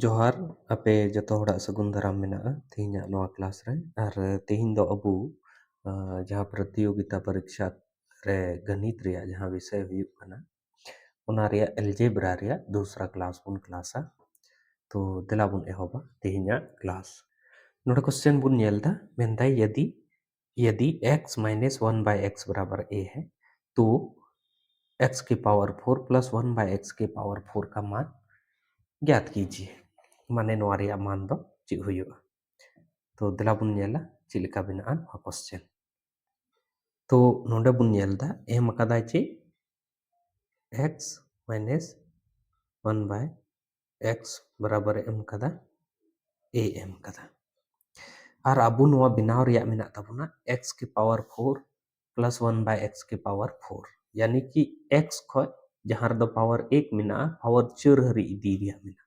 जोहार आपे जतो हड़ा सगुन दाराम मेना तेहिना नवा क्लास रे और तेहिन दो अबू जहाँ प्रतियोगिता परीक्षा रे गणित रिया जहाँ विषय हुयुग कना ओना रिया एल्जेब्रा रिया दूसरा क्लास बुन क्लासा तो दिला बुन एहोबा तेहिना क्लास नोडे क्वेश्चन बुन नेलदा मेनदाय यदि यदि x माइनस 1 बाय x बराबर a है तो x की पावर 4 प्लस 1 बाय x की पावर 4 का मान ज्ञात कीजिए माने नोआ रिया मान दो चेक हुयुगा तो दिला बुन नेला चिलिका बिनान क्वेश्चन तो नोडे बुन नेलदा एम कदा चे x माइनस 1 बाय x बराबर एम कदा a एम कदा और अबु नोआ बिनाव रिया मेना तबुना x की पावर 4 प्लस 1 बाय x की पावर 4 यानी कि x खो जहां द पावर 1 मेना पावर 4 हरी इदी रिया मेना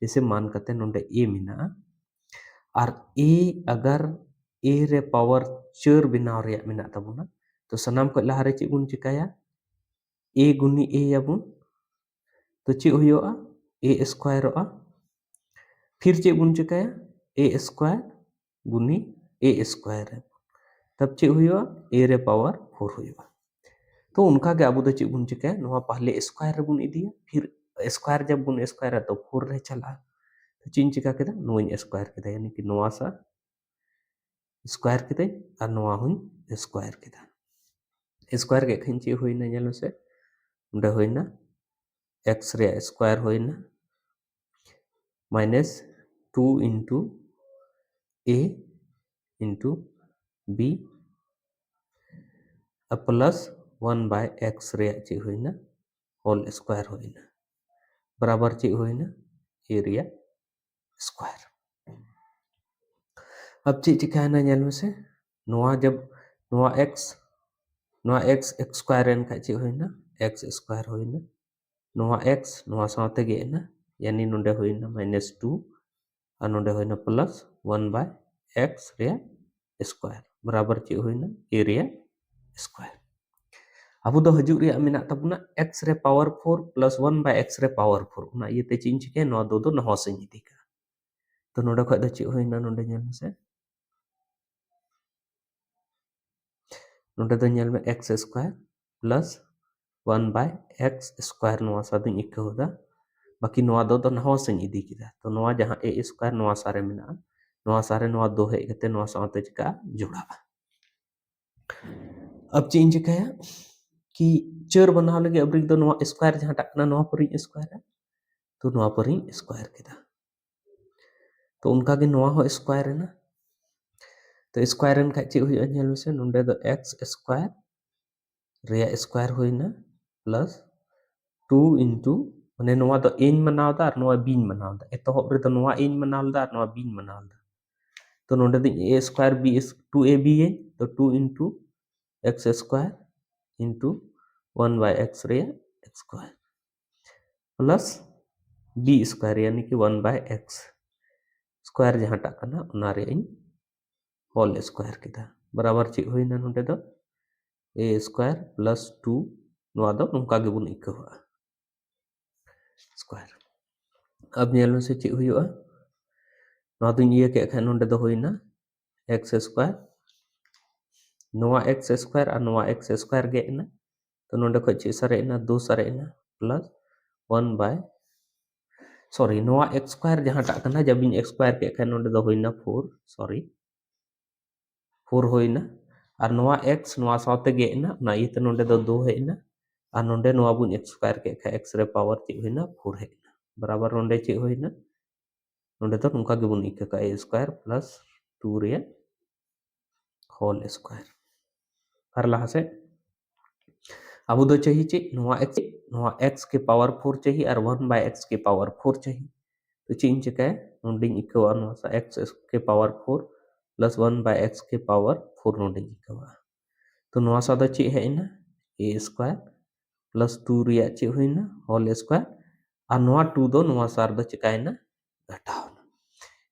जैसे मान कते नोडे a मेना और a अगर a रे पावर 4 बिनाव रिया मेना तबुना तो सनाम को लहारे चे बुन चिकाया a गुनी a याबुन तो चे हुयोगा a स्क्वायर आ फिर चे बुन चिकाया a स्क्वायर गुनी a स्क्वायर है तब चे हुयोगा a रे पावर 4 हुयोगा तो उनका के अबु द चे बुन चिकाया नोआ पहले स्क्वायर बुन इदिया फिर स्क्वायर जब बुन स्क्वायर तो 4 रे चला तो चिन चिका केदा नोइन स्क्वायर केदा यानी कि नोआ सा स्क्वायर केदा और नोआ हुई स्क्वायर केदा स्क्वायर के खिंची हुई ना जलो से उंडे हुई ना x रे स्क्वायर हुई ना minus 2 into a into b plus 1 by x रे चे हुई ना होल स्क्वायर हुई ना बराबर चे हुई ना एरिया स्क्वायर अब चे चिका ना जलो से नोआ जब नोआ x स्क्वायर एन का चे हुई ना x स्क्वायर हुई ना नोआ x नोआ साथे गे ना यानी नोडे हुई ना माइनस 2 और नोडे हुई ना प्लस 1 बाय x रे स्क्वायर बराबर चे हुई ना एरिया स्क्वायर अब दो हजु रे मेना तबुना x रे पावर 4 प्लस 1 बाय x रे पावर 4 उना ये ते चिन चिके नो दो नहो से इदी का तो नोडे खय द चे हुई ना नोडे नेल से नोडे दो नेल में x square plus 1 by x square नोआ सा दिन इकहोदा बाकी नोआ दो नहो से इदी किदा तो नोआ जहां a स्क्वायर नोआ सारे मेना नोआ सारे नोआ दो हे गते नोआ साथे चिका जुड़ा अब चेंज चिकाया कि चर बनाव लगे अब दो नोआ स्क्वायर जहां टाकना नोआ पर स्क्वायर है तो नोआ पर स्क्वायर केदा तो उनका के नोआ हो स्क्वायर है ना तो स्क्वायर एन खाचे हुई नेल से नोंडे दो x स्क्वायर रिया स्क्वायर हुई ना प्लस 2 इंटू माने नोआ दो एन मनावदा और नोआ बीन मनावदा एतोहब रे तो नोआ एन मनावदा और नोआ बीन मनावदा तो नोंडे दिन a स्क्वायर b 2ab है तो 2 into x square into 1 by x रे स्क्वायर प्लस b स्क्वायर यानी कि 1 बाय x स्क्वायर जहां टाकना उना रे इन होल स्क्वायर केदा बराबर चे हुई ना नोंडे दो a स्क्वायर प्लस 2 नोआ दो नुका गे बुन इकहुआ स्क्वायर अब नेलो से चे हुआ नोआ दुन ये के खा नोंडे दो हुई ना x स्क्वायर नोआ x स्क्वायर और नोआ x स्क्वायर गे ना तो नोंडे खो चे सारे ना 2 सारे ना प्लस 1 बाय सॉरी नोआ x स्क्वायर जहां टाकना जब इन x स्क्वायर के खा नोंडे दो हुई ना 4 सॉरी 4 हुई ना और नोआ x नोआ साथे गे ना ना ये तो नोंडे दो 2 है ना और नोंडे नोआ बुन x स्क्वायर के खा x रे पावर चे हुई ना 4 है ना बराबर नोंडे चे हुई ना नोंडे तो नुका गे बुन इका का a स्क्वायर प्लस 2 रे होल स्क्वायर और लहा से अब दो चाहिए चे नोआ x के पावर 4 चाहिए और 1 बाय x के पावर 4 चाहिए तो चेंज चिका है नोडिंग इक्वा नोआ सा x के पावर 4 प्लस 1 बाय x के पावर 4 नोडिंग इक्वा तो नोआ सा दा चे है ना a स्क्वायर प्लस 2 रिया चे हुई ना होल स्क्वायर और नोआ 2 दो नोआ सार दा चिका है ना घटाव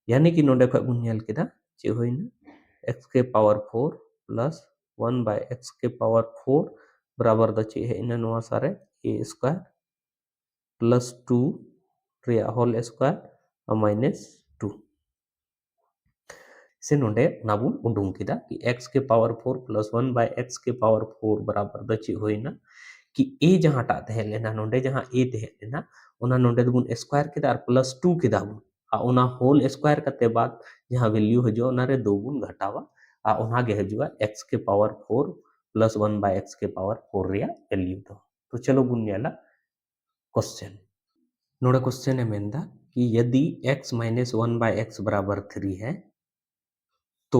यानी कि नोडे खय बुन नेल केदा चे हुई ना x के पावर 4 प्लस 1 बाय x के पावर 4 बराबर द चे है इन नोआ सारे a स्क्वायर प्लस 2 रिया होल स्क्वायर -2 से नोडे नाबुन उडुंग किदा कि x के पावर 4 प्लस 1 बाय x के पावर 4 बराबर द ची होइना कि a जहां टा तहे लेना नोडे जहां a तहे लेना ओना नोडे दुबुन स्क्वायर किदा और प्लस 2 किदा बुन आ ओना होल स्क्वायर कते बाद जहां वैल्यू हजो ओना रे दो बुन घटावा आ ओना गे हजुआ x के पावर 4 प्लस 1 बाय x के पावर 4 रिया वैल्यू तो चलो बुन नेला क्वेश्चन नोडे क्वेश्चन है मेंदा कि यदि x माइनस 1 बाय x बराबर 3 है तो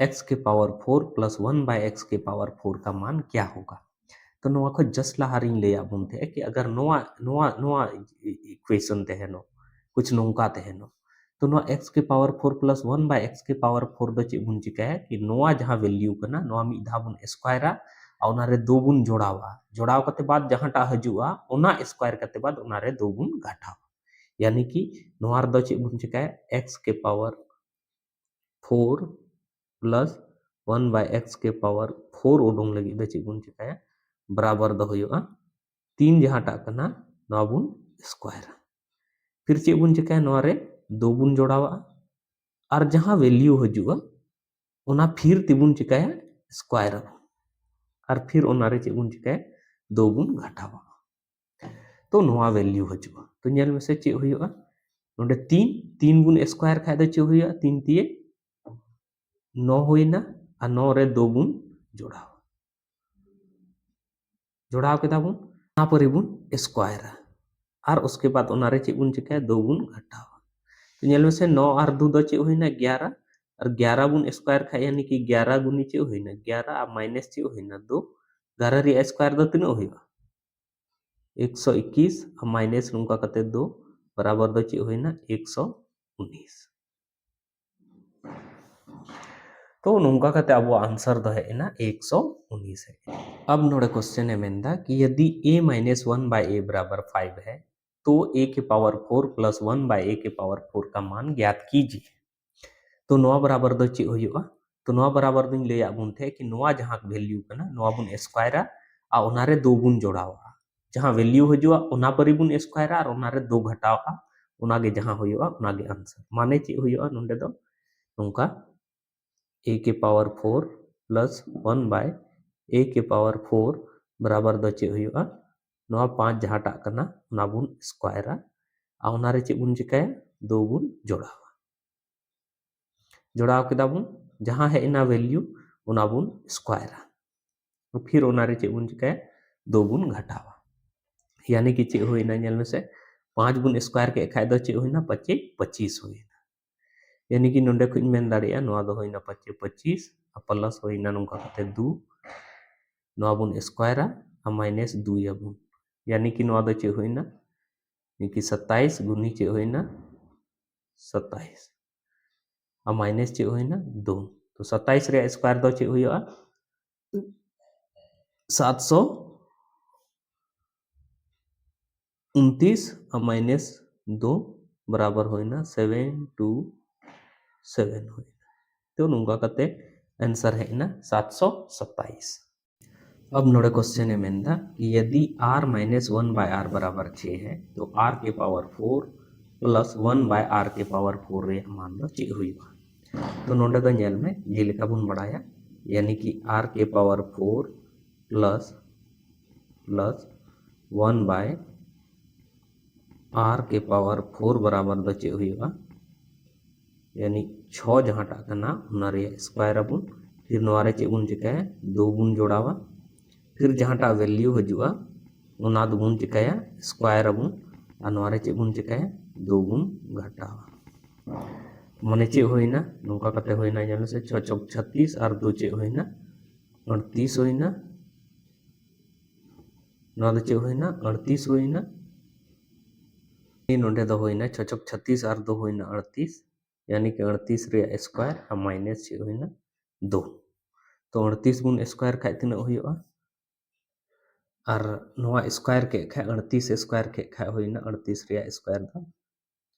x के पावर 4 प्लस 1 बाय x के पावर 4 का मान क्या होगा तो नोआ को जस्ट लाहारिन ले आबुन थे कि अगर नोआ नोआ नोआ इक्वेशन तहनो कुछ नोंका तहनो तो नोआ x के पावर 4 प्लस 1 बाय x के पावर 4 दो चे बुन चिका है कि नोआ जहां वैल्यू कना नोआ मी धा बुन स्क्वायरा आ ओना रे दो बुन जोड़ावा जोड़ाव कते बाद जहां टा हजुआ ओना स्क्वायर कते बाद ओना रे दो बुन घटावा यानी कि नोआ रे दो चे बुन चिका है x के पावर 4 प्लस 1 बाय x के पावर 4 उडुंग लगी दो चे बुन चिका है बराबर दो हुआ 3 जहां टा कना नोआ बुन स्क्वायर फिर चे बुन चिका है नोआ रे दो बुन जोड़ावा और जहां वैल्यू हजुआ ओना फिर तिबुन चिका है स्क्वायर और फिर ओना रे चे बुन चिका है दो बुन घटावा तो नोआ वैल्यू हजुआ तो नेल में से चे हुआ नोडे 3 3 बुन स्क्वायर खाय दो चे हुआ 3 तिए 9 होइना आ 9 रे दो बुन जोड़ाव जोड़ाव के बुन यहाँ पर बुन स्क्वायर और उसके बाद ओनारे चे बुन चिका दो बुन घटाव तो नेल में से 9 और 2 दो चे होइना 11 और 11 बुन स्क्वायर खाय यानी कि 11 गुनी चे होइना 11 और माइनस चे होइना 2 11 रे स्क्वायर दो तिनो होइबा 121 और माइनस नुका कते 2 बराबर दो चे होइना 119 तो नुका कते अब आंसर दो है ना 119 है अब नोड़े क्वेश्चन है मेंदा कि यदि a माइनस 1 बाय a बराबर 5 है तो a के पावर 4 प्लस 1 बाय a के पावर 4 का मान ज्ञात कीजिए तो नोआ बराबर दो चे होयुआ तो नोआ बराबर दुन ले आबुन थे कि नोआ जहां वैल्यू कना नोआ बुन स्क्वायरा आ ओनारे दो बुन जोड़ावा जहां वैल्यू हजुआ ओना परि बुन स्क्वायरा और ओनारे दो घटावा ओनागे जहां होयुआ ओनागे आंसर माने चे होयुआ नोंडे दो नोंका a के पावर 4 प्लस 1 बाय a के पावर 4 बराबर दो चे हुआ नोआ 5 जहां टा कना ओना बुन स्क्वायरा आ ओना रे चे बुन चिकाया दो बुन जोड़ावा जोड़ाव केदा बुन जहां है इना वैल्यू ओना बुन स्क्वायरा और फिर ओना रे चे बुन चिकाया दो बुन घटावा यानी कि चे होइना नेल में से 5 बुन स्क्वायर के खाय दो चे होइना 25 होइना यानी कि नोंडे खुइन मेन दाड़िया नोआ दो होइना 25 प्लस होइना नोंका कते 2 नोआ बुन स्क्वायरा आ माइनस 2 याबुन यानी कि नोआ दो चे होइना यानी कि 27 गुनी चे होइना 27 आ माइनस चे होइना 2 तो 27 रे स्क्वायर दो चे हुआ 729 आ माइनस 2 बराबर होइना 727 होइना तो नुंगा कते आंसर है ना 727 अब नोड़े क्वेश्चन है मेंदा कि यदि r माइनस 1 बाय r बराबर 6 है तो r के पावर 4 प्लस 1 बाय r के पावर 4 रे मान लो चे हुईबा तो नोंडे दो नेल में जे लेका बुन बढ़ाया यानी कि r के power 4 plus plus 1 by r के पावर 4 बराबर दो चे हुईबा यानी 6 जहां टा कना ओना रे स्क्वायर अबुन फिर नोआ रे चे बुन चिकाया दो बुन जोड़ावा फिर जहां टा वैल्यू हजुआ ओना दो बुन चिकाया स्क्वायर अबुन आ नोआ रे चे बुन चिकाया दो बुन घटावा माने चे होइना नोका कते होइना जाने से 6 चौक 36 और 2 चे होइना 38 होइना नोआ दो चे होइना 38 होइना नोंडे दो होइना 6 चौक 36 और 2 होइना 38 यानी कि 38 रे स्क्वायर आ माइनस चे होइना 2 तो 38 गुण स्क्वायर खाय तिना होइबा और नोआ स्क्वायर के खाय 38 स्क्वायर के खाय होइना 38 रे स्क्वायर दा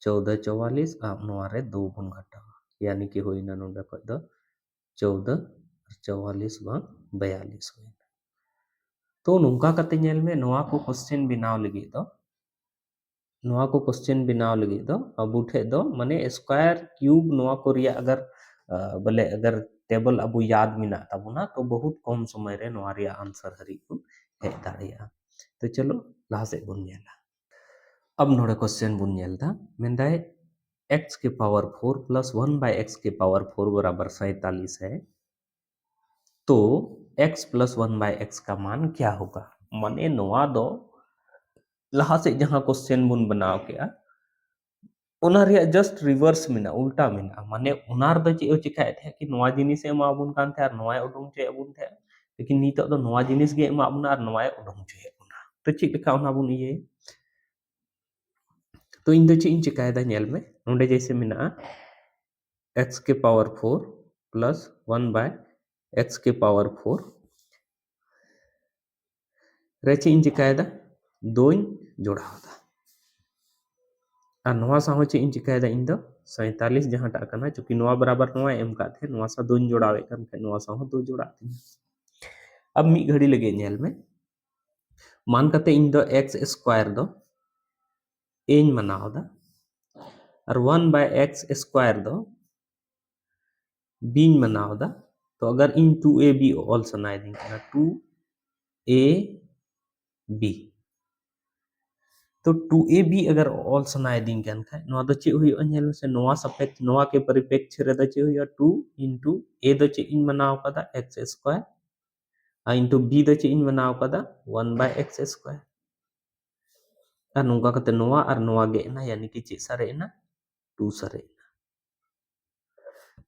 14 44 आ नोआ रे 2 गुण घटावा यानी कि होइना नोंडे खय द 14 44 बा 42 होइना तो नोंका कते नेल में नोआ को क्वेश्चन बनाव लगी दो नोआ को क्वेश्चन बनाव लगी दो अबू ठे दो माने स्क्वायर क्यूब नोआ को रिया अगर बोले अगर टेबल अबू याद मिना ताबुना तो बहुत कम समय रे नोआ रिया आंसर हरी को हे दाड़िया। तो चलो लहा से बुन नेला। अब नोड़े क्वेश्चन बुन नेलदा मेंदाय x के पावर 4 प्लस 1 बाय x के पावर 4 बराबर 47 है। तो x प्लस 1 बाय x का मान क्या होगा? माने नोआ दो लहा से जहां क्वेश्चन बुन बनाव के ओना रिया जस्ट रिवर्स में उल्टा में माने उनार दो चे चिकाय थे कि नोआ जिनिस एमा बुन कान थे और नोआ उडुंग चे बुन थे लेकिन नितो दो नोआ जिनिस गे एमा बुन और नोआ उडुंग चे बुना तो चे लिखा ओना बुन ये तो इन दो चे इन चिकाय दा नेल में नोंडे जैसे मिना x के पावर 4 प्लस 1 बाय x के पावर 4 रे चे इन चिकाय दा दोइन जोड़ाव दा और नोआ सा हो चे इन चिकाय दा इन दो 47 जहां टा कना चूंकि नोआ बराबर नोआ एम का थे नोआ सा दोइन जोड़ावे कन खे नोआ सा हो दो जोड़ा अब मी घड़ी लगे नेल में मान करते इन दो एक्स स्क्वायर दो एन मनाव दा और 1 बाय एक्स स्क्वायर दो बीन मनाव दा तो अगर इन 2ab ऑल सनाय दिन ना 2ab तो 2ab अगर ऑल सनाय दिन कन खाय नोआ दो चे हुई नेल से नोआ सपेक्ष नोआ के परिप्रेक्ष्य रे दो चे हुई 2 into a दो चे इन मनाव कदा x स्क्वायर आ into b दो चे इन मनाव कदा 1 बाय x स्क्वायर और नोंका कते नोआ और नोआ गे ना यानी कि चे सारे ना 2 सारे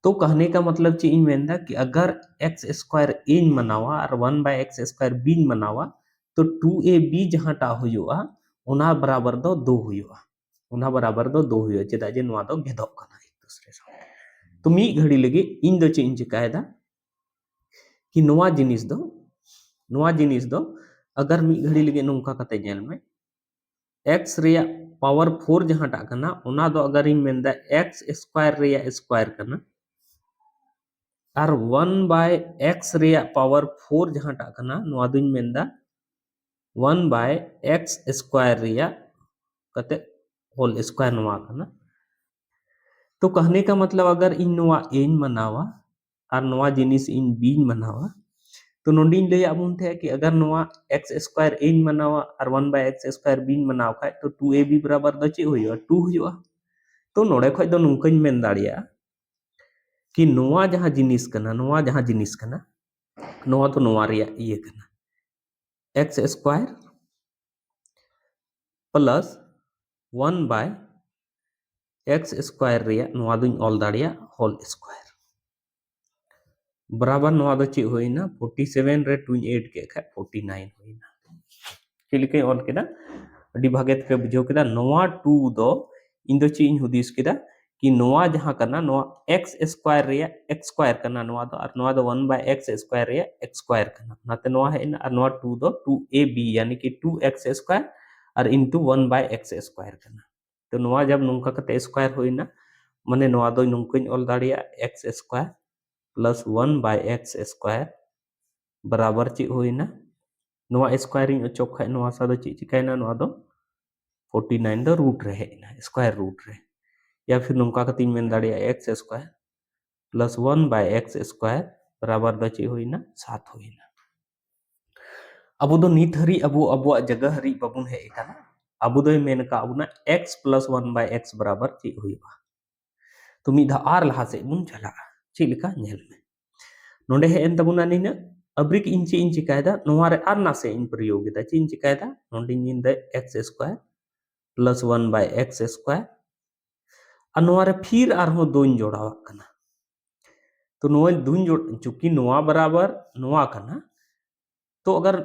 तो कहने का मतलब ची इन मेंदा कि अगर एक्स स्क्वायर इन मनावा और 1 बाय एक्स स्क्वायर बीन मनावा तो 2ab जहां टा हुआ उना बराबर दो 2 हुआ उना बराबर दो 2 हुआ चेदा जे नोआ दो गेदो कना एक दूसरे साथ तो मी घड़ी लगे इन दो चे इन चिकायदा कि नोआ जिनिस दो अगर मी घड़ी लगे नोंका कते नेल में x रिया पावर 4 जहां टा कना उना दो अगर इन मेंदा x स्क्वायर रिया स्क्वायर कना और 1 बाय x रिया पावर 4 जहां टा कना नोआ दुन मेंदा 1 बाय x स्क्वायर रिया कते होल स्क्वायर नोआ कना तो कहने का मतलब अगर इन नोआ n मनावा और नोआ जिनिस इन बीन मनावा तो नोंडिन ले आबुन थे कि अगर नोआ x स्क्वायर n मनावा और 1 बाय x स्क्वायर बीन मनाव खाय तो 2ab बराबर द चे हुआ 2 हुआ तो नोडे खय दो नुंकन मेन दाड़िया कि नोआ जहां जिनिस कना नोआ तो नोआ रिया ये कना x square plus 1 by x square रिया नोआ दुन ऑल दाड़िया होल स्क्वायर बराबर नोआ दो चे होइना 47 रे 28 के खा 49 होइना चिलिके ऑल केदा अडी भागे ते बुझो केदा नोआ 2 दो इन दो चे इन हुदिस केदा कि नोआ जहां करना नोआ x स्क्वायर रिया x स्क्वायर करना नोआ दो 1 by x square Riya x square करना नाते नोआ है ना नोआ 2 दो 2ab यानी कि 2x स्क्वायर और इनटू 1 बाय x स्क्वायर करना तो नोआ जब नुंका कते स्क्वायर होइना माने नोआ दो नुंकन ऑल दाड़िया x square plus 1 by x square बराबर चे होइना नोआ स्क्वायरिंग अचोक खाय नोआ सा दो चे चिकायना नोआ दो 49 दो रूट रे हेना स्क्वायर रूट रे या फिर नुंका कतिन मेन दाड़िया x square plus 1 by x square बराबर द चे होइना 7 होइना अबो दो नित हरी अबो जगह हरी बबुन हे एकाना अबो दो मेन का अबुना x प्लस 1 बाय x बराबर चे हुआ तो मी धा आर लहा से बुन चला चे लिखा नेल में नोंडे हे एन तबुना निना अब्रिक इंची इंची कायदा नोआ रे आर नासे इन प्रयोग दा चे इंची कायदा नोंडे निन द x square plus 1 by x square और नोआ रे फिर आर हो दोन जोड़ावा कना तो नोआ दोन जोड़ चूंकि नोआ बराबर नोआ कना तो अगर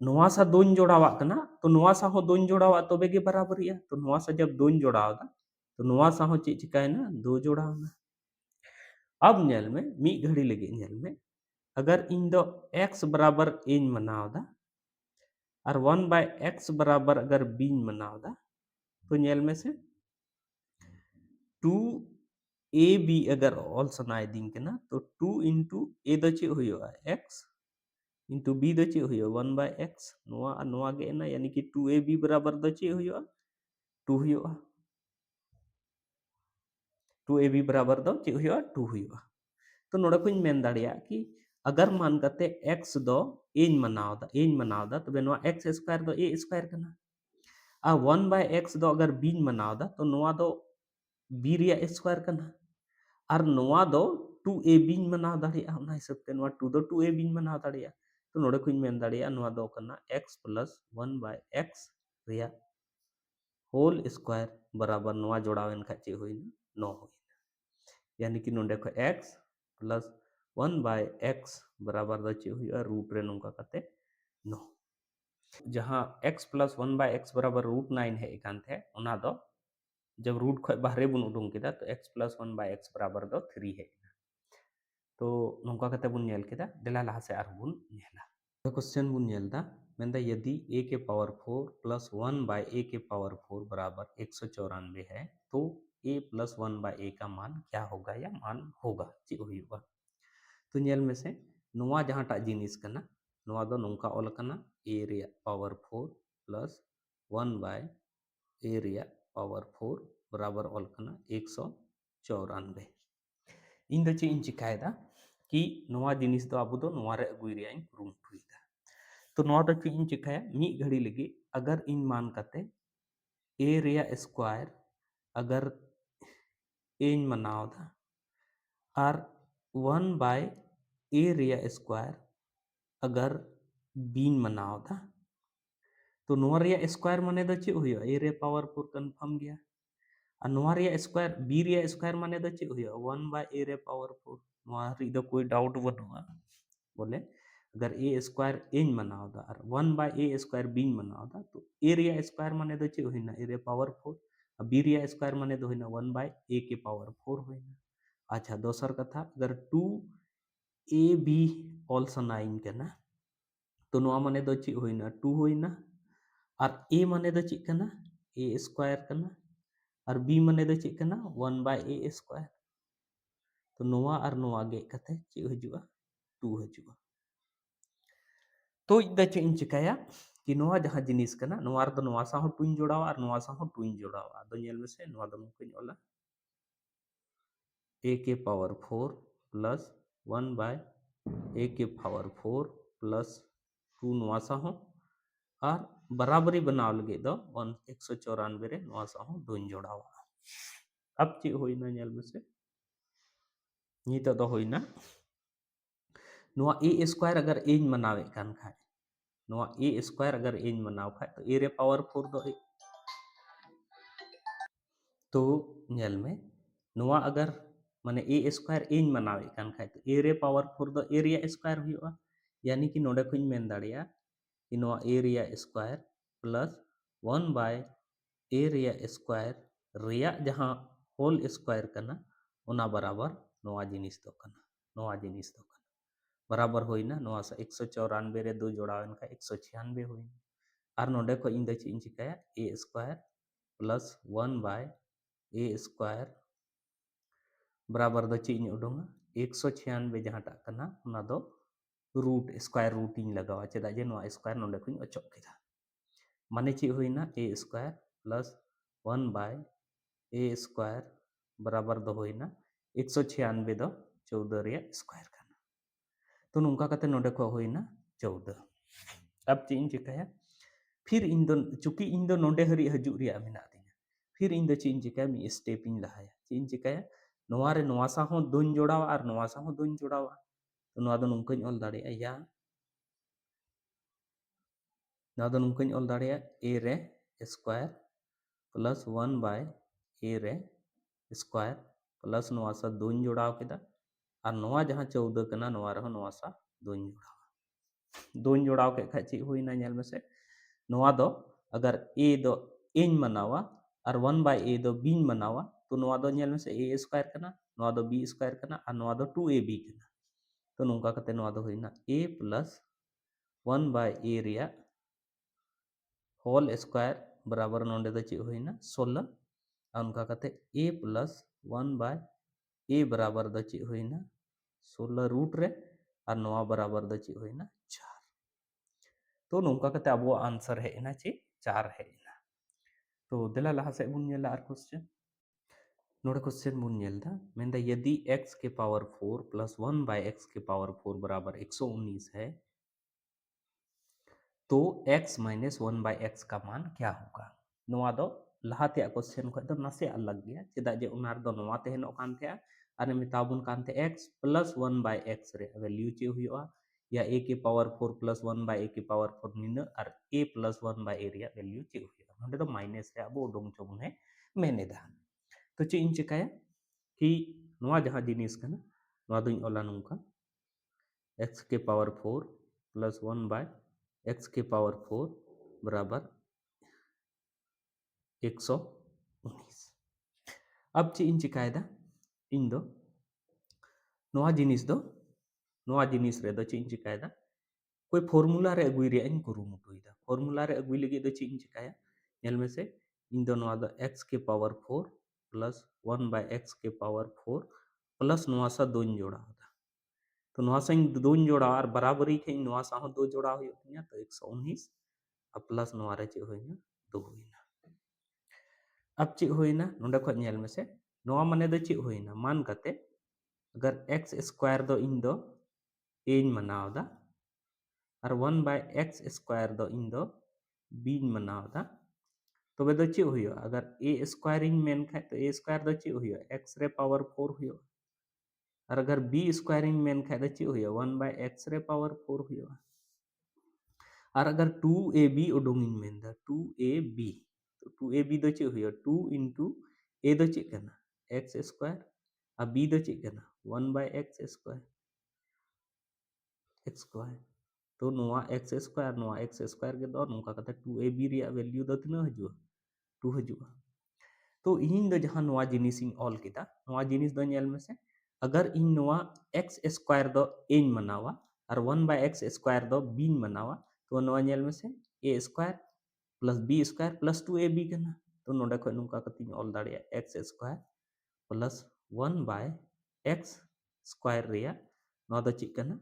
नोआ सा दोन जोड़ावा कना तो नोआ सा हो दोन जोड़ावा तबे गे बराबरिया तो नोआ सा जब दोन जोड़ावा तो नोआ सा हो चे चिकायना दो जोड़ावना अब नेल में मी घड़ी लगे नेल में अगर इन दो x बराबर n मनाव दा और 1 बाय x बराबर अगर बीन मनाव दा तो नेल में से 2ab अगर ऑल सनाय दिन के ना तो 2 into a दो चे हुआ x into b दो चे हुआ 1 बाय x नोआ गे ना यानी कि 2ab बराबर दो चे हुआ 2 हुआ 2ab बराबर दो चे हुआ 2 हुआ तो नोडे को मेन दाड़िया कि अगर मान करते x दो एन मनावदा तबे नोआ x स्क्वायर दो a स्क्वायर कना आ 1 बाय x दो अगर b मनावदा तो नोआ दो b रिया स्क्वायर कना और नोआ दो 2ab मनाव दाड़िया ओना हिसाब ते नोआ 2 दो 2ab मनाव दाड़िया तो नोडे को मेन दाड़िया नोआ दो कना x plus 1 by x Riya whole square बराबर नोआ जोड़ावेन खा चे होइना 9 होइना यानी कि नोडे को x प्लस 1 बाय x बराबर द चे हुआ रूट रे नोंका कते 9 जहां x प्लस 1 बाय x बराबर रूट 9 है एकान थे ओना दो जब रूट खो बाहरे बुन उडुंग केदा तो x प्लस 1 बाय x बराबर दो 3 है तो नोंका कते बुन नेल केदा देला लहा से आर बुन नेला तो क्वेश्चन बुन नेल दा मेंदा यदि a के पावर 4 प्लस 1 बाय a के पावर 4 बराबर 194 है तो a प्लस 1 बाय a का मान क्या होगा या मान होगा ची हुआ तो नेल में से नोआ जहां टा जिनिस कना नोआ दो नोंका ऑल कना a रिया पावर 4 प्लस 1 बाय a रिया पावर 4 बराबर ऑल कना 194 इन दो ची इन चिकायदा कि नोआ जिनिस दो अबो दो नोआ रे अगुई रिया इन कुरुमुटुइदा तो नोआ दो ची इन चिकाया मी घड़ी लगी अगर इन मान कते a रिया स्क्वायर अगर a इन मनावदा और 1 बाय a रिया स्क्वायर अगर बीन मनावदा तो नोआ रिया स्क्वायर माने दो चे हुआ a रे पावर 4 कंफर्म गया और नोआ रिया स्क्वायर b रिया स्क्वायर माने दो चे हुआ 1 बाय a रे पावर 4 नोआ री दो कोई डाउट बनुआ बोले अगर ए स्क्वायर एन मनावदा और 1 बाय ए स्क्वायर बीन मनावदा तो ए रिया स्क्वायर माने दो चे होइना ए रे पावर 4 और बी रिया स्क्वायर माने दो होइना 1 बाय ए के पावर 4 होइना अच्छा दोसर कथा अगर 2 ए बी ऑल सनाइन केना तो नोआ माने दो चे होइना 2 होइना और ए माने दो चे कना ए स्क्वायर कना और बी माने दो चे कना 1 बाय ए स्क्वायर तो नोआ और नोआ गे कते चे हजुआ 2 हजुआ तो इदा चे इन चिकाया कि नोआ जहां जिनिस कना नोआ रे दो नोआ सा हो टुइन जोड़ावा और नोआ सा हो टुइन जोड़ावा दो नेल में से नोआ दो मुकिन ओला a के पावर 4 प्लस 1 बाय a के पावर 4 प्लस 2 नोआ सा हो और बराबरी बनाव लगे दो 194 रे नोआ सा हो दुइन जोड़ावा अब चे होइना नेल में से नीत दो होइना नोआ a स्क्वायर अगर a मनावे कान खाय नोआ a स्क्वायर अगर a मनाव खाय तो a रे पावर 4 दो तो नेल में नोआ अगर माने ए स्क्वायर एन मनावे कान खाय तो ए रे पावर 4 दो ए रिया स्क्वायर हुआ यानी कि नोडे खुइन मेन दाड़िया कि नोआ ए रिया स्क्वायर प्लस 1 बाय ए रिया स्क्वायर रिया जहां होल स्क्वायर कना ओना बराबर नोआ जिनिस दो कना नोआ जिनिस दो कना बराबर होइना नोआ सा 194 रे दो जोड़ावेन का 196 होइना और नोडे को इन द ची इन चिकाया ए स्क्वायर प्लस 1 बाय ए स्क्वायर बराबर दो ची उडोंगा 196 जहां टा कना ओना दो रूट स्क्वायर रूट इन लगावा चेदा जे नोआ स्क्वायर नोडे कुइन अचोक केदा माने ची होइना ए स्क्वायर प्लस 1 बाय ए स्क्वायर बराबर दो होइना 196 दो 14 रिया स्क्वायर कना तो नोंका कते नोडे को होइना 14 अब ची इन चिकाया फिर इन दो चूंकि इन दो नोडे हरी हजु रिया मेना दिना फिर इन दो ची इन चिकाया मी स्टेप इन लहाया ची इन चिकाया नोआ रे नोआ सा हो दुइन जोड़ावा और नोआ सा हो दुइन जोड़ावा तो नोआ दो नोंकाñ ऑल दाड़िया या नोआ दो नोंकाñ ऑल दाड़िया a रे स्क्वायर प्लस 1 बाय a रे स्क्वायर प्लस नोआ सा दुइन जोड़ाव केदा और नोआ जहां 14 कना नोआ रे नोआ सा दुइन जोड़ाव के खाय ची हुइना नेल में से नोआ दो अगर a दो एन मनावा और 1 बाय a दो बीन मनावा तो नोआ दो नेल में से a स्क्वायर कना नोआ दो b स्क्वायर कना और नोआ दो 2ab कना तो नोंका कते नोआ दो होइना a प्लस 1 बाय a रिया होल स्क्वायर बराबर नोंडे दो ची होइना 16 और उनका कते a प्लस 1 बाय a बराबर दो ची होइना 16 रूट रे और नोआ बराबर दो ची होइना 4 तो नोंका कते अब आंसर है ना ची 4 है ना तो देला लहा सेद बुन नेला आर क्वेश्चन नोड़े क्वेश्चन बुन नेलदा मेनदा यदि x के पावर 4 प्लस 1 बाय x के पावर 4 बराबर 119 है तो x माइनस 1 बाय x का मान क्या होगा नोआ दो लहाते क्वेश्चन खो दो नासे अलग गया चेदा जे उनार दो नोआ तेहनो कान थे आर मेताबुन कान थे x प्लस 1 बाय x रे वैल्यू चे हुआ या a के पावर 4 प्लस 1 बाय a के पावर 4 निन और a प्लस 1 बाय a रे वैल्यू चे हुआ नोडे दो माइनस रे अब उडोंग चोबुन है मेने दा तो चे इन चिकाया कि नोआ जहां जिनिस कना नोआ दुइन ओला नुका x के पावर 4 प्लस 1 बाय x के पावर 4 बराबर 119 अब चे इन चिकायदा इन दो नोआ जिनिस रे दो चे इन चिकायदा कोई फॉर्मूला रे अगुई रे इन कुरुमुटुइदा फॉर्मूला रे अगुई लगी दो चे इन चिकाया नेल में से इन दो नोआ दो x के पावर 4 प्लस 1 बाय x के पावर 4 प्लस नोआ सा दोन जोड़ा होता तो नोआ सा इन दोन जोड़ा और बराबरी के नोआ सा हो दो जोड़ा हुई तो 119 अब प्लस नोआ रे चे होइना दो होइना अब चे होइना नोंडे खो नेल में से नोआ माने दो चे होइना मान कते अगर x स्क्वायर दो इन दो a इन मनावदा और 1 बाय x स्क्वायर दो इन दो b इन मनावदा तो वे दो चे हुयो अगर a स्क्वायर इन मेन खाए तो a स्क्वायर दो चे हुयो x रे पावर 4 हुयो और अगर b स्क्वायर इन मेन खाए तो चे हुयो 1 बाय x रे पावर 4 हुयो और अगर 2ab उडोंग इन मेन दा 2ab तो 2ab दो चे हुयो 2 into a दो चे कना x स्क्वायर और b दो चे कना 1 बाय x स्क्वायर तो नोआ x स्क्वायर के दो नोका कते 2ab रिया वैल्यू दो तना हजुआ 2 हजुआ तो इन दो जहां नोआ जिनिस इन ऑल किदा नोआ जिनिस दो नेल में से अगर इन नोआ x स्क्वायर दो a इन मनावा और 1 बाय x स्क्वायर दो b इन मनावा तो नोआ नेल में से a square plus b square plus 2ab कना तो नोडे खो नुका कतिन ऑल दाड़िया x square plus 1 by x square रिया नोआ दो चिक कना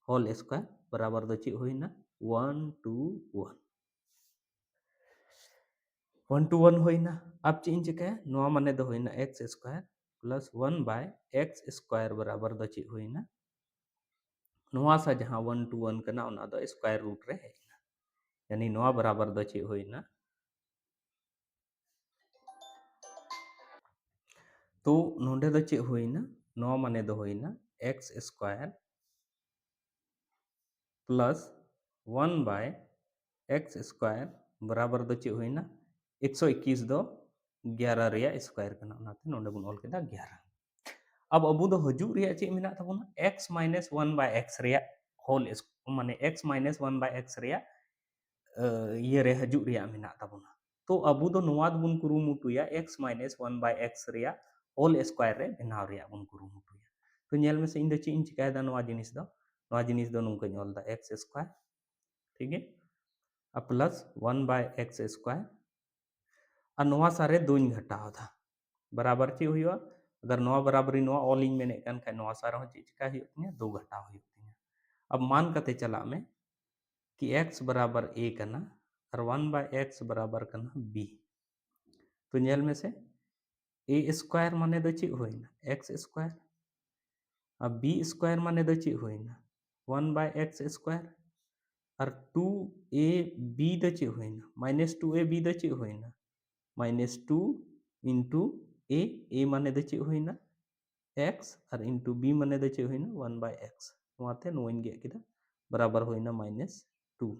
होल स्क्वायर बराबर दो चिक होइना 1 2 1 1 to 1 होइना अब चे इन चिकाया नोआ माने दो होइना x square plus 1 by x square बराबर दो चे होइना नोआ सा जहां 1 to 1 कना ओना दो स्क्वायर रूट रे हेना यानी नोआ बराबर दो चे होइना तो नोंडे दो चे होइना नोआ माने दो होइना x square plus 1 by x square बराबर दो चे होइना 121 दो 11 रिया स्क्वायर कना ओनाते नोंडे बुन ऑल केदा 11 अब अबू दो हजु रिया चे मिना तबुना x minus 1 by x Riya whole माने x माइनस 1 बाय x रिया ये रे हजु रिया मिना तबुना तो अबू दो नोआ बुन कुरुमुटुया x minus 1 by x Riya whole square रे बनाव रिया बुन कुरुमुटुया तो नेल में से इन दो चे इन चिकायदा नोआ जिनिस दो नुका ऑल दा x स्क्वायर ठीक है अब प्लस 1 बाय x स्क्वायर और नोआ सारे दोन घटाव था बराबर चे हुआ अगर नोआ बराबरी नोआ ऑल इन मेने कन खाय नोआ सारा चे चिका हुई दो घटाव हुई अब मान कते चला में कि x बराबर a कना और 1 बाय x बराबर कना b तो नेल में से a स्क्वायर माने दो चे होइना x स्क्वायर अब b स्क्वायर माने दो चे होइना 1 बाय x स्क्वायर और 2ab दो चे होइना माइनस 2ab दो चे होइना माइनस 2 इंटू a माने दो चे होइना x और इंटू b माने दो चे होइना 1 बाय x नोआते नोइन गे किदा बराबर होइना माइनस 2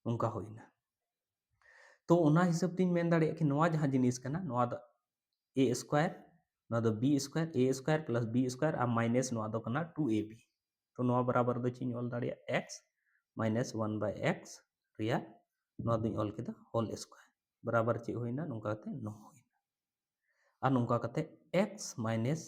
उनका होइना तो ओना हिसाब तीन मेन दाड़े कि नोआ जहां जिनिस कना नोआ द a स्क्वायर नोआ द b square a square plus b square आ माइनस नोआ द कना 2ab तो नोआ बराबर दो चिन ऑल दाड़े x माइनस 1 बाय x रिया नोआ दुई ऑल केदा होल स्क्वायर बराबर चे होइना नुका कते 9 होइना आ नुका कते x minus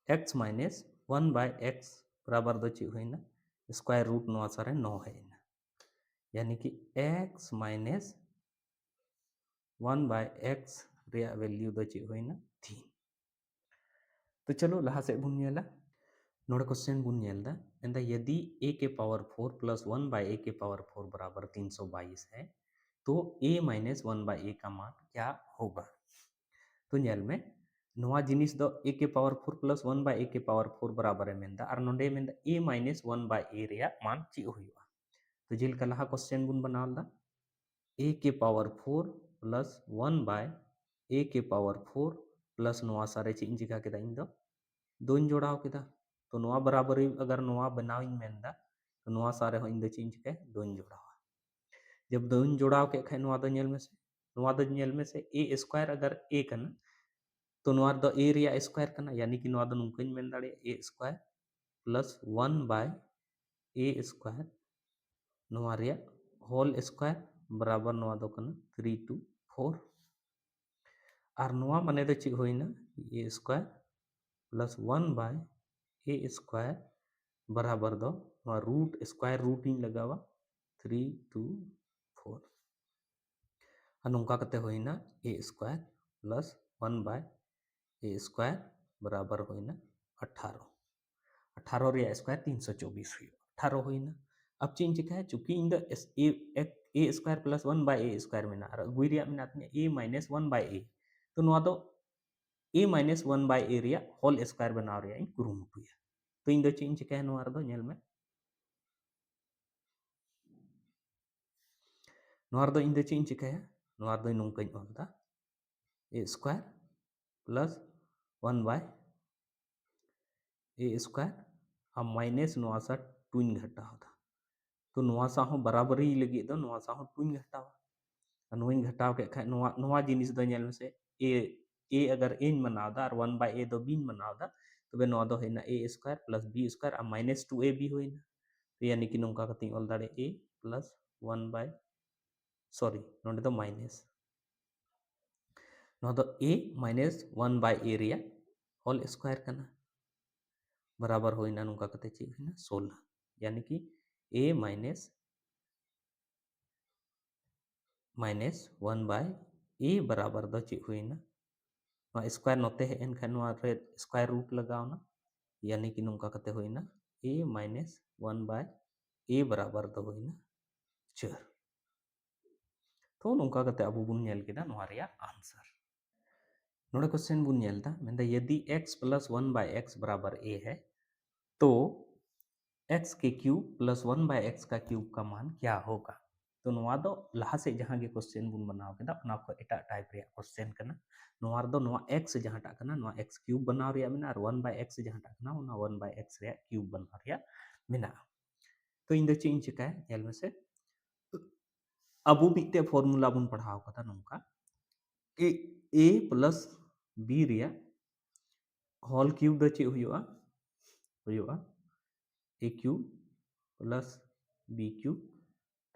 x minus 1 by x बराबर दो चे होइना स्क्वायर रूट नोआ सारे 9 है यानी कि x minus 1 by x Riya value दो चे होइना 3 तो चलो लहा से बुन नेला नोडे क्वेश्चन बुन नेलदा कहता यदि a के पावर 4 प्लस 1 बाय a के पावर 4 बराबर 322 है तो a माइनस 1 बाय a का मान क्या होगा। तो नेल में नोआ जिनिस दो a के पावर 4 प्लस 1 बाय a के पावर 4 बराबर है मेंदा और नोंडे मेंदा a माइनस 1 बाय a रिया मान ची हुआ। तो जेलका लहा क्वेश्चन बुन बनावदा a के पावर 4 प्लस 1 बाय a के पावर 4 प्लस नोआ सारे ची इन चिका केदा इन दो दोन जोड़ाव केदा। तो नोआ बराबर अगर नोआ बनाव इन मेंदा तो नोआ सारे हो इन दो ची इन चिका दोन जोड़ाव। जब दोन जोड़ाव के खाय नोआ दो नेल में से नोआ दो नेल में से a स्क्वायर अगर a कना तो नोआ दो a रिया स्क्वायर कना यानी कि नोआ दो नुंकन मेन दाड़े a square plus 1 by a square नोआ रिया होल स्क्वायर बराबर नोआ दो कना 3 to 4 और नोआ माने दो ची होइना a square plus 1 by a square बराबर दो नोआ रूट स्क्वायर रूट इन लगावा 3 to 4 और नोंका कते होइना a square plus 1 by a square बराबर होइना 18 18 रिया स्क्वायर 324 हुई 18 होइना। अब चीन चिका है चूंकि इन द a square plus 1 by a square में ना और गुई रिया में नातने a माइनस 1 बाय a तो नोआ दो a माइनस 1 बाय a रिया होल स्क्वायर बनाव रिया इन कुरुमुटुया। तो इन दो चीन चिका है नोआ दो नेल में नोआ दो इन दो चीन चिका है नोआ दो नोंकन ऑलदा a square plus 1 by a square अब माइनस नोआ सा टूइन घटा होता तो नोआ सा हो बराबरी लगी दो नोआ सा हो टूइन घटावा नोइन घटाव के खाय नोआ नोआ जिनिस दो नेल में से a अगर a मनावदा और 1 बाय a दो b मनावदा तबे नोआ दो होइना a square plus b square और माइनस 2ab होइना तो यानी कि नोंका कति ऑल दाड़े a प्लस 1 बाय सॉरी नोंडे दो माइनस नोआ दो a माइनस 1 बाय a रिया होल स्क्वायर कना बराबर होइना नोंका कते ची होइना 16 यानी कि a माइनस 1 बाय a बराबर दो ची हुईना नोआ स्क्वायर नोते है एनखान नोआ रे स्क्वायर रूट लगावना यानी कि नोंका कते हुईना a माइनस 1 बाय a बराबर दो हुईना 4 तो नोंका कते अबो बुन नेल केदा नोआ रिया आंसर। नोडे क्वेश्चन बुन नेलदा मेंदा यदि x प्लस 1 बाय x बराबर a है तो x के क्यूब प्लस 1 बाय x का क्यूब का मान क्या होगा। तो नोआ दो लहा से जहां के क्वेश्चन बुन बनाव केदा ओना को एटा टाइप रे क्वेश्चन कना नोआ दो नोआ x जहां टा कना नोआ x क्यूब बनाव रिया मेना और 1 बाय x जहां टा कना ओना 1 बाय x रे क्यूब बनाव रिया मेना। तो इन दो चीन चिका है नेल में से अबू मिते फॉर्मूला बुन पढ़ाव कदा नोंका a प्लस b रिया होल क्यूब दो ची हुआ हुआ a cube plus b cube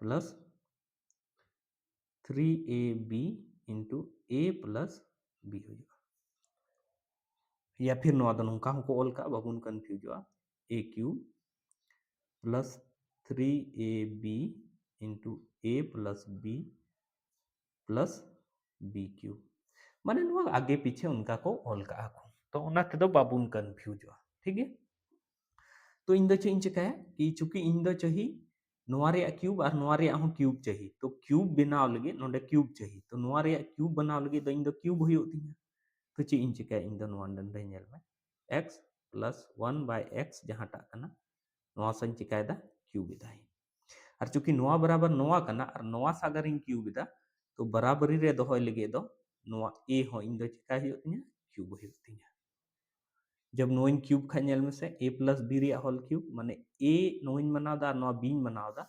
plus 3ab into a plus b हुआ या फिर नोआ दो नोंका को ऑल का बाबून कंफ्यूज हुआ a cube plus 3ab into a plus b plus b cube माने नोआ आगे पीछे उनका को ऑल का को तो ओना ते दो बाबून कंफ्यूज हुआ ठीक है। तो इन दो चे इन चिका है कि चूंकि इन दो चाहिए नोआ रे क्यूब और नोआ रे हो क्यूब चाहिए तो क्यूब बनाव लगे नोडे क्यूब चाहिए तो नोआ रे क्यूब बनाव लगे तो इन दो क्यूब हुई तिया तो चे इन चिका इन दो नोआ डंडे नेल में x प्लस 1 बाय x जहां टा कना नोआ सं चिका दा क्यूब इदा और चूंकि नोआ बराबर नोआ कना और नोआ सा अगर इन क्यूब इदा तो बराबरी रे दोहय लगे दो नोआ a हो इन दो चिका हुई तिया क्यूब हुई तिया जब नोइन क्यूब खा नेल में से a प्लस b रिया होल क्यूब माने a नोइन मनावदा नोआ b मनावदा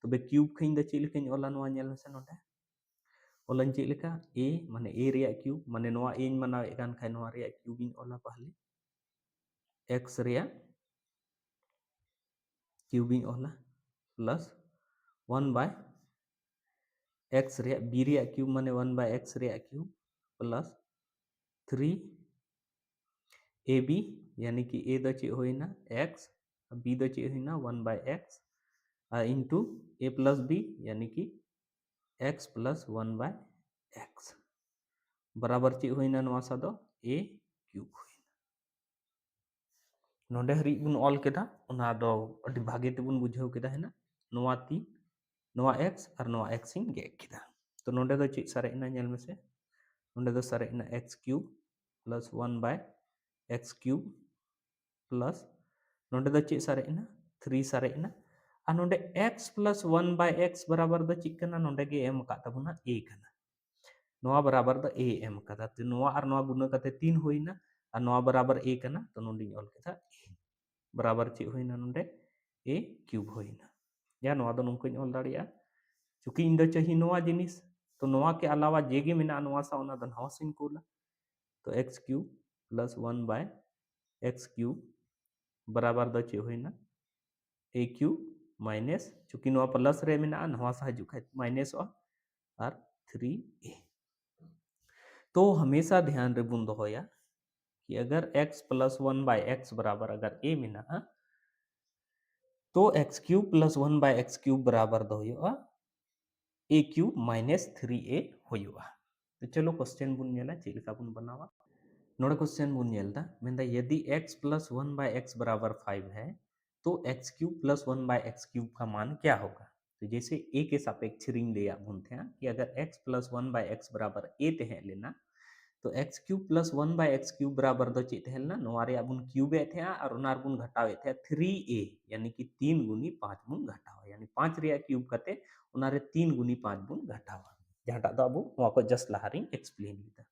तो बे क्यूब खिन द चे लेकिन ओला नोआ नेल में से नोडे ओलन चे लेका a माने a रिया क्यूब माने नोआ a मनाव एकान खाय नोआ रिया क्यूब इन ओला पहले x रिया क्यूब इन ओला प्लस 1 बाय x रिया b रिया क्यूब माने 1 बाय x रिया क्यूब प्लस 3 ab यानी कि a दो चे होइना x b दो चे होइना 1 by x into a plus b यानी कि x प्लस 1 बाय x बराबर चे होइना नोआ सा दो a क्यूब होइना नोडे हरी बुन ऑल केदा उना दो अडी भागे ते बुन बुझाव केदा है ना नोवा 3 नोवा x और नोवा x इन गे केदा तो नोडे दो ची सारे इना नेल में से नोडे दो सारे इना x cube plus 1 by x cube plus नोडे दो ची सारे इना 3 सारे इना आ नोडे x प्लस 1 बाय x बराबर दो ची कना नोडे गे एम का तबुना a कना नोवा बराबर द a एम कदा तो नोवा और नोवा गुना कते 3 होइना और नोवा बराबर a कना तो नोडी ऑल केदा a बराबर ची होइना नोडे a क्यूब होइना या नोवा दो नुंको ऑल दाड़िया चूंकि इन दो चाहिए नोवा जिनिस तो नोवा के अलावा जेगे मेना नोवा सा ओना दो नवा सिन कोला तो x cube plus 1 by x cube बराबर दो ची होइना a क्यूब माइनस चूंकि नोवा प्लस रे मेना नवा सा हजू खाय माइनस और 3a तो हमेशा ध्यान रे बुन दोया कि अगर x प्लस 1 बाय x बराबर अगर a मेना तो x cube plus 1 by x cube बराबर दो a क्यूब माइनस 3a होयुआ तो चलो क्वेश्चन बुन नेला चेलिका बुन बनावा नोडे क्वेश्चन बुन नेलदा मेंदा यदि x प्लस 1 बाय x बराबर 5 है तो x cube plus 1 by x cube का मान क्या होगा तो जैसे a के सापेक्ष रिंग लिया बुनते हैं कि अगर x प्लस 1 बाय x बराबर a तहे लेना तो x cube plus 1 by x cube बराबर दो ची तहेलना नोवा रे बुन क्यूब थे और उनार बुन घटावे थे 3a यानी कि 3 गुनी 5 बुन घटावा यानी 5 रे क्यूब कते उनारे 3 गुनी 5 बुन घटावा जहाटा दो अबो नोवा को जस्ट लहारिंग एक्सप्लेन लीदा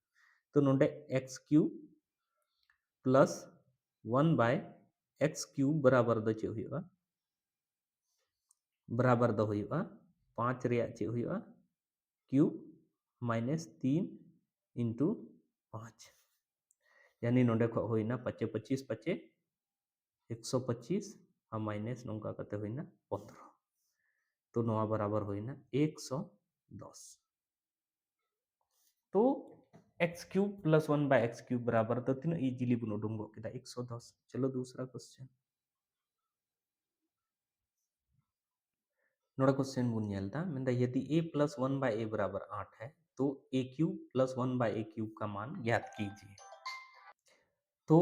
तो नोडे x cube plus 1 by x cube बराबर दो चे हुआ बराबर दो हुआ 5 रे चे हुआ क्यूब माइनस 3 इंटू 5 यानी नोडे को होइना 5 25 5 125 और माइनस नौका कते होइना 15 तो नोवा बराबर होइना 110 तो x cube plus 1 by x cube बराबर तो तीन इजीली बुन उडुंगो केदा 110 चलो दूसरा क्वेश्चन नोड़ा क्वेश्चन बुन नेलदा मेंदा यदि a प्लस 1 बाय a बराबर 8 है तो a cube plus 1 by a cube का मान ज्ञात कीजिए तो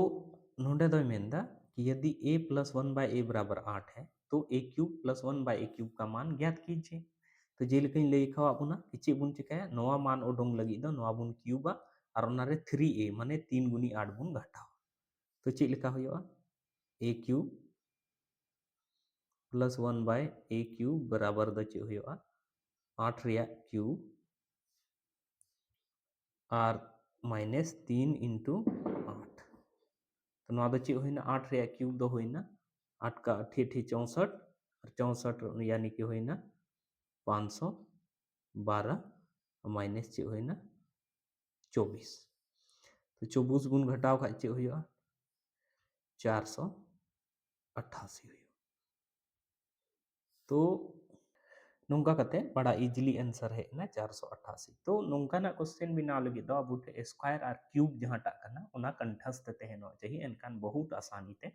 नोडे दो मेंदा कि यदि a प्लस 1 बाय a बराबर 8 है तो a cube plus 1 by a cube का मान ज्ञात कीजिए तो जेलकइन लई खावा बुना कि चे बुन चिकाया नोवा मान उडुंग लगी दो नोवा बुन क्यूबा और उनारे 3a माने 3 गुनी 8 बुन घटावा तो चे लिखा हुआ a cube plus 1 by a cube बराबर दो चे हुआ 8 रे क्यूब और माइनस 3 इंटू 8 तो नोवा दो चे होइना 8 रे क्यूब दो होइना 8 का 8 8 64 और 64 यानी कि होइना 512 माइनस चे होइना 24 तो 24 गुण घटाव खाय चे हुआ 488 हुआ तो नौका कते बड़ा इजीली आंसर है ना 488 तो नौका ना क्वेश्चन बनाव लगी दो अब स्क्वायर और क्यूब जहाटा कना ओना कंठस्थ तहनो चाहिए एनकान बहुत आसानी ते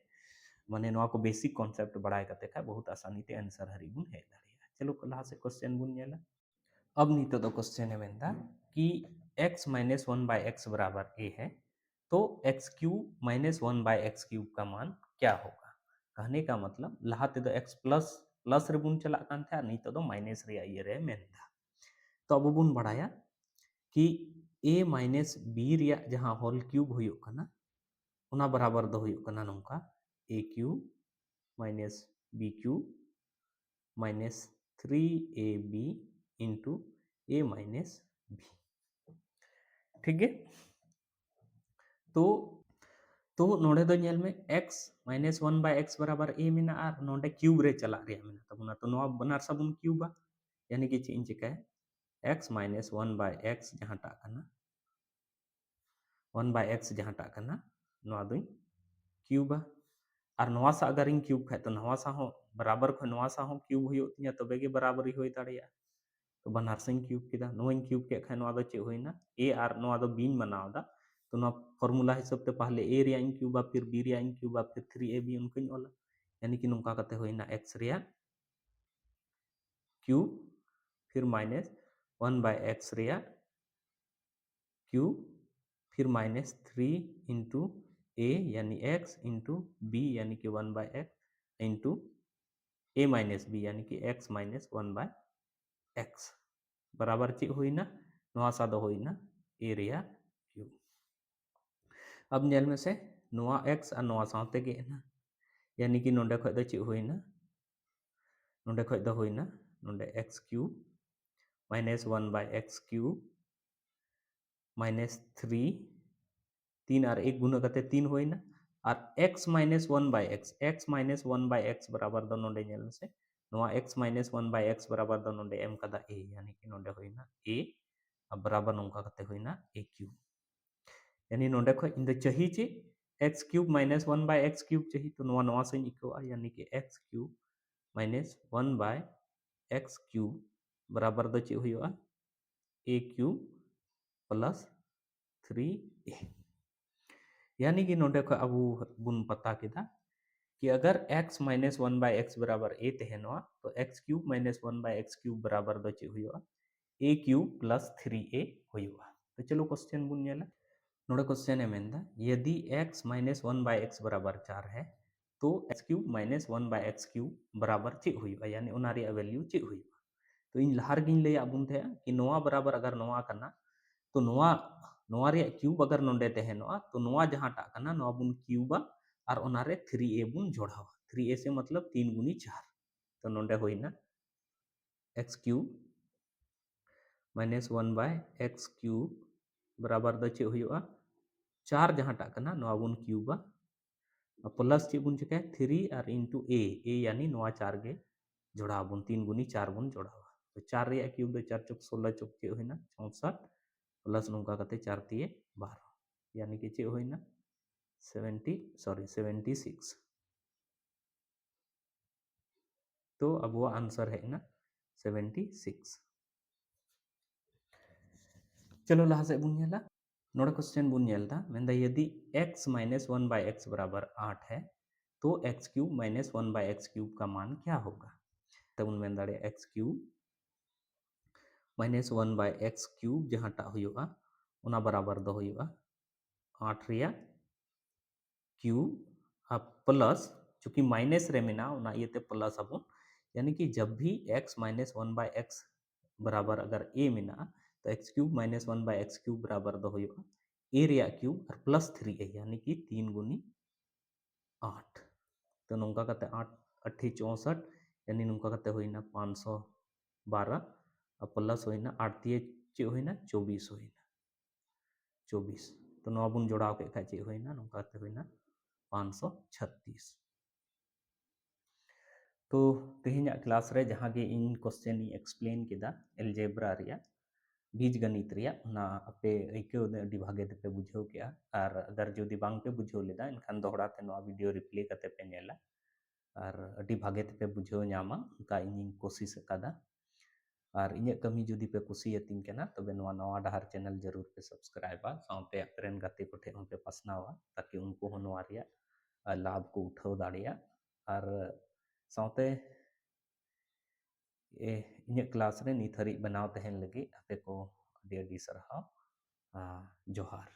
माने नोआ को बेसिक कॉन्सेप्ट बढ़ाए कते का बहुत आसानी ते आंसर हरी बुन है दाड़िया चलो कला से क्वेश्चन बुन नेला अब नीतो दो क्वेश्चन है मेंदा कि x माइनस 1 बाय x बराबर a है तो x cube minus 1 by x cube का मान क्या होगा कहने का मतलब लहाते दो x प्लस प्लस रे बुन चला कान था नीतो दो माइनस रे ये रे मेंदा तो अब बुन बढ़ाया कि a माइनस b रिया जहां होल क्यूब हुयो कना उना बराबर दो हुयो कना नौका a cube minus b cube minus 3ab into A minus B ठीक है तो तो नोडे दो नेल में x माइनस 1 बाय x बराबर a मेना और नोडे क्यूब रे चला रे मेना तबुना तो नोआ बनार सबुन क्यूबा यानी कि चेंज चिका है x माइनस 1 बाय x जहां टा कना 1 बाय x जहां टा कना नोआ दुई क्यूबा और नोआ सा अगर इन क्यूब खाय तो नोआ सा हो बराबर को नोआ सा हो क्यूब हुयो तिया तबे गे बराबरी होई दाड़िया तो बनार से क्यूब केदा नोइन क्यूब के खाय नोआ दो चे होइना a और नोआ दो बीन बनावदा तो नोआ फॉर्मूला हिसाब ते पहले a रिया इन क्यूबा फिर b रिया इन क्यूबा फिर 3ab उनकइन ओला यानी कि नोका कते होइना x रिया क्यूब फिर माइनस 1 बाय x रिया क्यूब फिर माइनस 3 इंटू a यानी x इंटू b यानी कि 1/x into a minus b यानी कि x माइनस 1/x बराबर चे हुईना नोआ सा दो हुईना a रिया क्यूब अब नेल में से नोआ x और नोआ साथे गे ना यानी कि नोंडे खय दो चे हुईना नोंडे खय दो हुईना नोंडे x cube minus 1/x cube minus 3 3 और 1 गुना करते 3 होइना और x माइनस 1/x बराबर दो नोंडे नेल में से नोआ x माइनस 1/x बराबर दो नोंडे एम कदा a यानी कि नोंडे होइना a अब बराबर नोंका करते होइना a क्यूब यानी नोंडे खय इन चाहिए चे x cube minus 1/x cube चाहिए तो नोआ नोआ से इक्वल यानी कि x cube minus 1/x cube बराबर दो चे हुआ a क्यूब प्लस 3a यानी कि नोंडे खय अब बुन पता केदा कि अगर x माइनस 1/x बराबर a तहनवा तो x cube minus 1/x cube बराबर दो चे हुआ a क्यूब प्लस 3a हुआ तो चलो क्वेश्चन बुन नेला नोडे क्वेश्चन एमेंदा यदि x माइनस 1/x बराबर 4 है तो x cube minus 1/x cube बराबर चे हुआ यानी उना रे वैल्यू चे हुआ तो इन लहार गिन ले बुन थे कि नोआ बराबर अगर नोआ करना तो नोआ नोआ रे क्यूब अगर नोंडे तहनवा तो नोआ जहां टा करना नोआ बुन क्यूबा और ओनारे 3a बुन जोड़ावा 3a से मतलब 3 गुनी 4 तो नोंडे होइना x cube minus 1/x cube बराबर दो चे हुआ 4 जहां टा करना नोआ बुन क्यूबा और प्लस चे बुन चिका 3 और इंटू a यानी नोआ 4 गे जोड़ा बुन 3 गुनी 4 बुन जोड़ावा तो 4 रे क्यूब दो 4 चौक 16 चौक चे होइना 64 प्लस नोंका करते 4 तिये 12 यानी कि चे होइना 76 तो अब वो आंसर है ना 76 चलो लहा से बुन नेला नोडे क्वेश्चन बुन नेलदा मेंदा यदि x माइनस 1/x बराबर 8 है तो x cube minus 1/x cube का मान क्या होगा तब उन मेन दाड़े x cube minus 1/x cube जहां टा हुआ उना बराबर दो हुआ 8 रिया क्यूब अब प्लस चूंकि माइनस रे मेना उना ये ते प्लस अब यानी कि जब भी x माइनस 1/x बराबर अगर a मेना तो x cube minus 1/x cube बराबर दो हुआ a रिया क्यूब और प्लस 3a यानी कि 3 गुनी 8 तो नौका करते 8 अट्ठी 64 यानी नौका करते होइना 512 और प्लस होइना 8 तिये चे होइना 24 होइना 24 तो नवा बुन जोड़ाव के खा चे होइना नौका करते होइना 536 तो तेहेኛ क्लास रे जहां गे इन क्वेश्चन एक्सप्लेन केदा एलजेब्रा रिया बीज गणित रिया ना अपे आइकव दे अडी भागे ते पे बुझाव के और अगर जदि बांग पे बुझाव लेदा इनखान दोहरा ते नवा वीडियो रिप्ले करते पे नेला और अडी भागे ते पे बुझाव ᱧᱟᱢᱟ उनका इन कोशिश कदा और इन कमी जुदी पे कुसियतिन केना तबे नवा नवा डहार चैनल जरूर पे सब्सक्राइबा साउते अपरेन गाते को ठे पे पसनावा ताकि उनको हो नवा रिया लाभ को उठाव दाड़िया और साउते इन क्लास रे नित हरी बनाव तहन लगी आपे को अडी अडी सरहाव जोहार